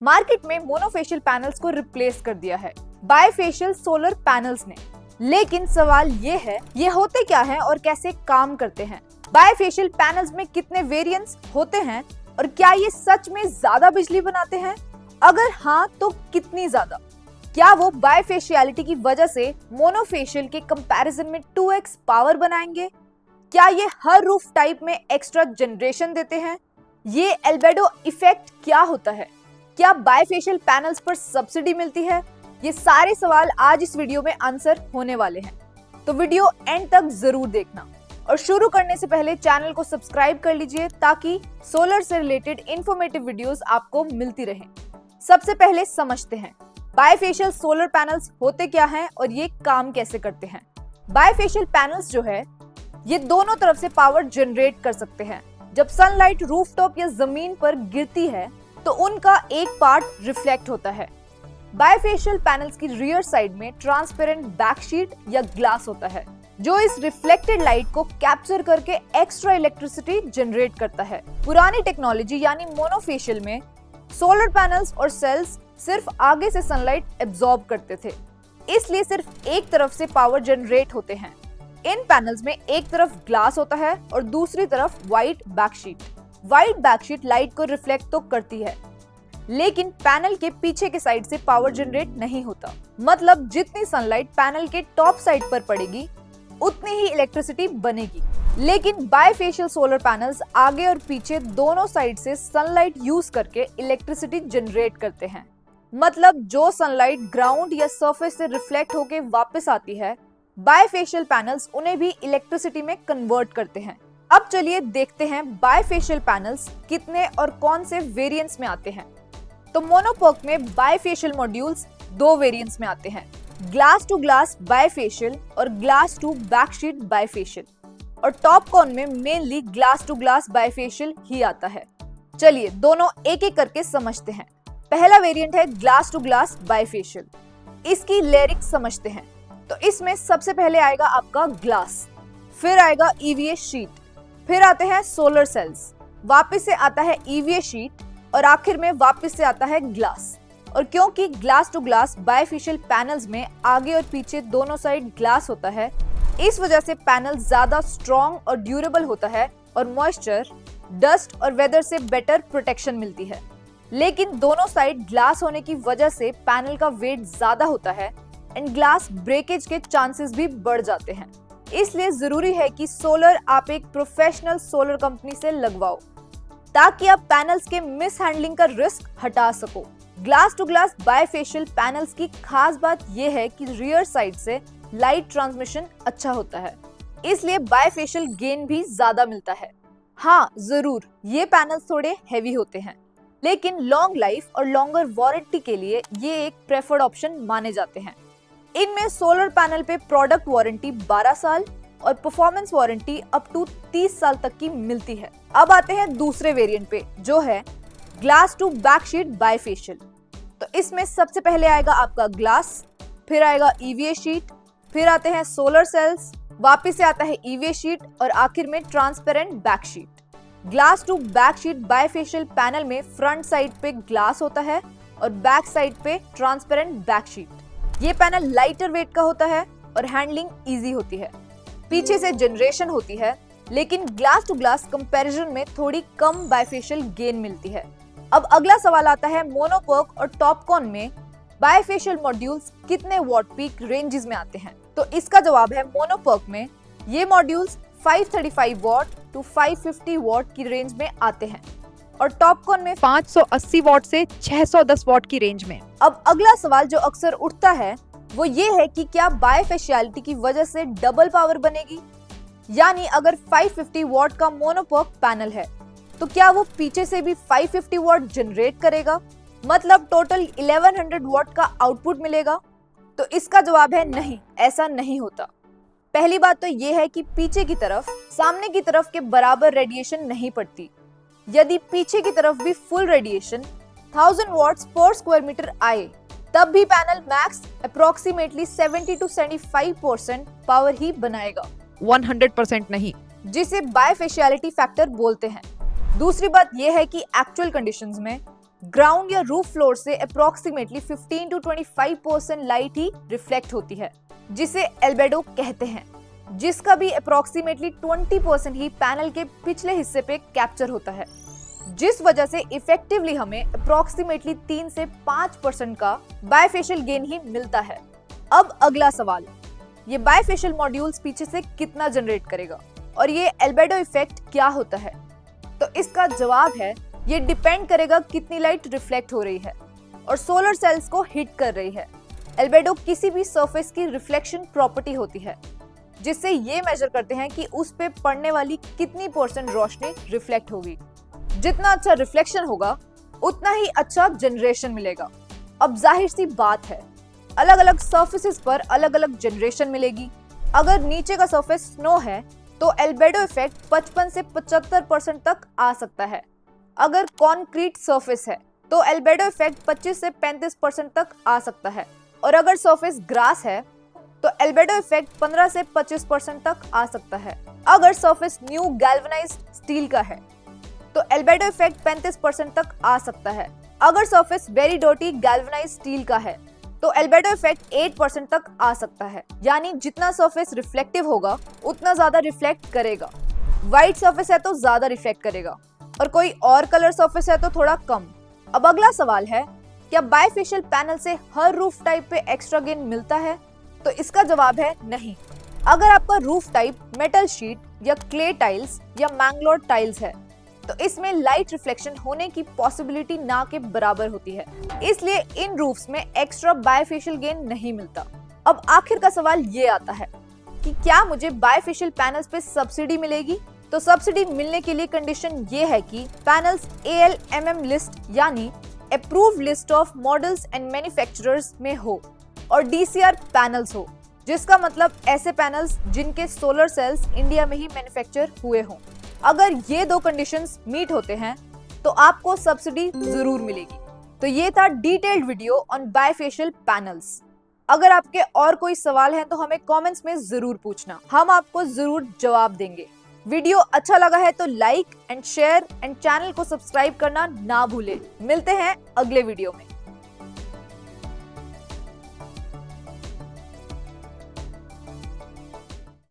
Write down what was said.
Market में monofacial panels को replace कर दिया है बायफेशियल सोलर पैनल्स ने। लेकिन सवाल ये है, ये होते क्या हैं और कैसे काम करते हैं? बायफेशियल पैनल्स में कितने वेरिएंट्स होते हैं और क्या ये सच में ज्यादा बिजली बनाते हैं? अगर हाँ तो कितनी ज्यादा? क्या वो बायफेशियलिटी की वजह से मोनोफेशियल के कंपैरिजन में 2x पावर बनाएंगे? क्या ये हर रूफ टाइप में एक्स्ट्रा जनरेशन देते हैं? ये एल्बेडो इफेक्ट क्या होता है? क्या बायफेशियल पैनल्स पर सब्सिडी मिलती है? ये सारे सवाल आज इस वीडियो में आंसर होने वाले हैं, तो वीडियो एंड तक जरूर देखना। और शुरू करने से पहले चैनल को सब्सक्राइब कर लीजिए ताकि सोलर से रिलेटेड इंफॉर्मेटिव वीडियोस आपको मिलती रहें। सबसे पहले समझते हैं बायफेशियल सोलर पैनल्स होते क्या हैं और ये काम कैसे करते हैं। बायफेशियल पैनल्स जो है ये दोनों तरफ से पावर जनरेट कर सकते हैं। जब सनलाइट रूफटॉप या जमीन पर गिरती है तो उनका एक पार्ट रिफ्लेक्ट होता है। बायफेशियल पैनल्स की रियर साइड में ट्रांसपेरेंट बैकशीट या ग्लास होता है जो इस रिफ्लेक्टेड लाइट को कैप्चर करके एक्स्ट्रा इलेक्ट्रिसिटी जनरेट करता है। पुरानी टेक्नोलॉजी यानी मोनोफेशियल में सोलर पैनल्स और सेल्स सिर्फ आगे से सनलाइट एब्जॉर्ब करते थे, इसलिए सिर्फ एक तरफ से पावर जनरेट होते हैं। इन पैनल्स में एक तरफ ग्लास होता है और दूसरी तरफ व्हाइट बैकशीट। व्हाइट बैकशीट लाइट को रिफ्लेक्ट तो करती है, लेकिन पैनल के पीछे के साइड से पावर जनरेट नहीं होता। मतलब जितनी सनलाइट पैनल के टॉप साइड पर पड़ेगी उतनी ही इलेक्ट्रिसिटी बनेगी। लेकिन बायफेशियल सोलर पैनल्स आगे और पीछे दोनों साइड से सनलाइट यूज करके इलेक्ट्रिसिटी जनरेट करते हैं। मतलब जो सनलाइट ग्राउंड या सरफेस से रिफ्लेक्ट होके वापस आती है, बायफेशियल पैनल्स उन्हें भी इलेक्ट्रिसिटी में कन्वर्ट करते हैं। अब चलिए देखते हैं बायफेशियल पैनल्स कितने और कौन से वेरिएंट्स में आते हैं। तो मोनोपर्क में बायफेशियल मॉड्यूल्स दो वेरिएंट्स में आते हैं, ग्लास टू ग्लास बायफेशियल और ग्लास टू बैकशीट बायफेशियल। और टॉपकॉन में mainly glass to glass bifacial ही आता है। चलिए दोनों एक एक करके समझते हैं। पहला वेरिएंट है ग्लास टू ग्लास बायफेशियल। इसकी लिरिक्स समझते हैं। तो इसमें सबसे पहले आएगा आपका ग्लास, फिर आएगा ईवीए शीट, फिर आते हैं सोलर सेल्स, वापस से आता है ईवीए शीट और आखिर में वापस से आता है ग्लास। और क्योंकि glass to glass bifacial panels में आगे और पीछे दोनों साइड ग्लास होता है, इस वजह से पैनल ज्यादा स्ट्रॉन्ग और ड्यूरेबल होता है और मॉइस्चर, डस्ट और वेदर से बेटर प्रोटेक्शन मिलती है। लेकिन दोनों साइड ग्लास होने की वजह से पैनल का वेट ज्यादा होता है एंड ग्लास ब्रेकेज के चांसेस भी बढ़ जाते हैं। इसलिए जरूरी है कि सोलर आप एक प्रोफेशनल सोलर कंपनी से लगवाओ ताकि आप पैनल्स के मिस हैंडलिंग का रिस्क हटा सको। Glass to glass bifacial panels की खास बात यह है कि रियर साइड से लाइट ट्रांसमिशन अच्छा होता है, इसलिए बायफेशियल गेन भी ज्यादा मिलता है। हाँ जरूर, ये पैनल्स थोड़े हैवी होते हैं, लेकिन लॉन्ग लाइफ और लॉन्गर वारंटी के लिए ये एक प्रेफर्ड ऑप्शन माने जाते हैं। इनमें सोलर पैनल पे प्रोडक्ट वारंटी 12 साल और परफॉर्मेंस वारंटी अप टू 30 साल तक की मिलती है। अब आते हैं दूसरे वेरिएंट पे जो है ग्लास टू बैकशीट बायफेशियल। तो इसमें सबसे पहले आएगा आपका ग्लास, फिर आएगा ईवीए शीट, फिर आते हैं सोलर सेल्स, वापस से आता है ईवीए शीट और आखिर में transparent backsheet. Glass to backsheet bifacial panel में फ्रंट साइड पे ग्लास होता है और बैक साइड पे ट्रांसपेरेंट बैकशीट। ये पैनल लाइटर वेट का होता है और हैंडलिंग इजी होती है। पीछे से जनरेशन होती है, लेकिन ग्लास टू ग्लास कंपैरिजन में थोड़ी कम बायफेशियल गेन मिलती है। अब अगला सवाल आता है मोनोपर्क और टॉपकॉन में बायफेशियल मॉड्यूल्स कितने वॉट पीक रेंजेस में आते हैं। तो इसका जवाब है मोनोपर्क में ये मॉड्यूल्स 535 वॉट टू 550 वॉट की रेंज में आते हैं और टॉपकॉन में 580 वॉट से 610 वॉट की रेंज में। अब अगला सवाल जो अक्सर उठता है वो ये है कि क्या बायफेशियलिटी की वजह से डबल पावर बनेगी, यानी अगर 550 वॉट का मोनोपर्क पैनल है तो क्या वो पीछे से भी 550 वॉट जनरेट करेगा, मतलब टोटल 1100 वॉट का आउटपुट मिलेगा? तो इसका जवाब है नहीं, ऐसा नहीं होता। पहली बात तो ये है कि पीछे की तरफ सामने की तरफ के बराबर रेडिएशन नहीं पड़ती। यदि पीछे की तरफ भी full radiation 1000 watts per square metre आए तब भी panel max approximately 70 to 75% power ही बनाएगा, 100% नहीं, जिसे बायफेशियलिटी फैक्टर बोलते हैं। दूसरी बात यह है कि एक्चुअल कंडीशंस में ग्राउंड या रूफ फ्लोर से approximately 15 to 25% light he reflect होती है, जिसे एल्बेडो कहते हैं, जिसका भी अप्रोक्सीमेटली 20% ही पैनल के पिछले हिस्से पे कैप्चर होता है, जिस वजह से इफेक्टिवली हमें अप्रोक्सीमेटली 3 से 5% का बायफेशियल गेन ही मिलता है। अब अगला सवाल, ये बायफेशियल मॉड्यूल्स पीछे से कितना जनरेट करेगा और ये एल्बेडो इफेक्ट क्या होता है? तो इसका जवाब है, ये डिपेंड करेगा कितनी लाइट रिफ्लेक्ट हो रही है और सोलर सेल्स को हिट कर रही है। एल्बेडो किसी भी सरफेस की रिफ्लेक्शन प्रॉपर्टी होती है, जिससे ये मेजर करते हैं कि उस पे पड़ने वाली कितनी % रोशनी रिफ्लेक्ट होगी। जितना अच्छा रिफ्लेक्शन होगा उतना ही अच्छा जनरेशन मिलेगा। अब जाहिर सी बात है, अलग अलग सर्फेसिस पर अलग अलग जनरेशन मिलेगी। अगर नीचे का सरफेस स्नो है तो एल्बेडो इफेक्ट 55 से 75% तक आ सकता है। अगर कॉन्क्रीट सरफेस है तो एल्बेडो इफेक्ट 25 से 35% तक आ सकता है, और अगर सरफेस ग्रास है तो एल्बेडो इफेक्ट 15 से 25% तक आ सकता है। अगर सरफेस न्यू गैल्वेनाइज्ड स्टील का है तो एल्बेडो इफेक्ट 35% तक आ सकता है। अगर surface very dirty galvanized steel का है तो एल्बेडो इफेक्ट 8% तक आ सकता है। यानी जितना सरफेस रिफ्लेक्टिव होगा उतना ज्यादा रिफ्लेक्ट करेगा। व्हाइट सरफेस है तो ज्यादा रिफ्लेक्ट करेगा और कोई और कलर सरफेस है तो थोड़ा कम। अब अगला सवाल है, क्या बायफेशियल पैनल से हर रूफ टाइप पे एक्स्ट्रा गेन मिलता है? तो इसका जवाब है नहीं। अगर आपका रूफ टाइप मेटल शीट या क्ले टाइल्स या मैंगलोर टाइल्स है तो इसमें लाइट रिफ्लेक्शन होने की पॉसिबिलिटी ना के बराबर होती है, इसलिए इन रूफ्स में एक्स्ट्रा बायफेशियल गेन नहीं मिलता। अब आखिर का सवाल ये आता है कि क्या मुझे बायफेशियल पैनल्स पे सब्सिडी मिलेगी? तो सब्सिडी मिलने के लिए कंडीशन ये है कि पैनल्स ALMM लिस्ट यानी approved list of models and manufacturers में हो और DCR पैनल्स हो, जिसका मतलब ऐसे पैनल्स जिनके सोलर सेल्स इंडिया में ही मैन्युफैक्चर हुए हों। अगर ये दो कंडीशंस मीट होते हैं तो आपको सब्सिडी जरूर मिलेगी। तो ये था detailed video on bifacial panels. अगर आपके और कोई सवाल हैं तो हमें कमेंट्स में जरूर पूछना, हम आपको जरूर जवाब देंगे। वीडियो अच्छा लगा है तो like and share and channel को सब्सक्राइब करना ना भूलें। मिलते हैं अगले वीडियो में।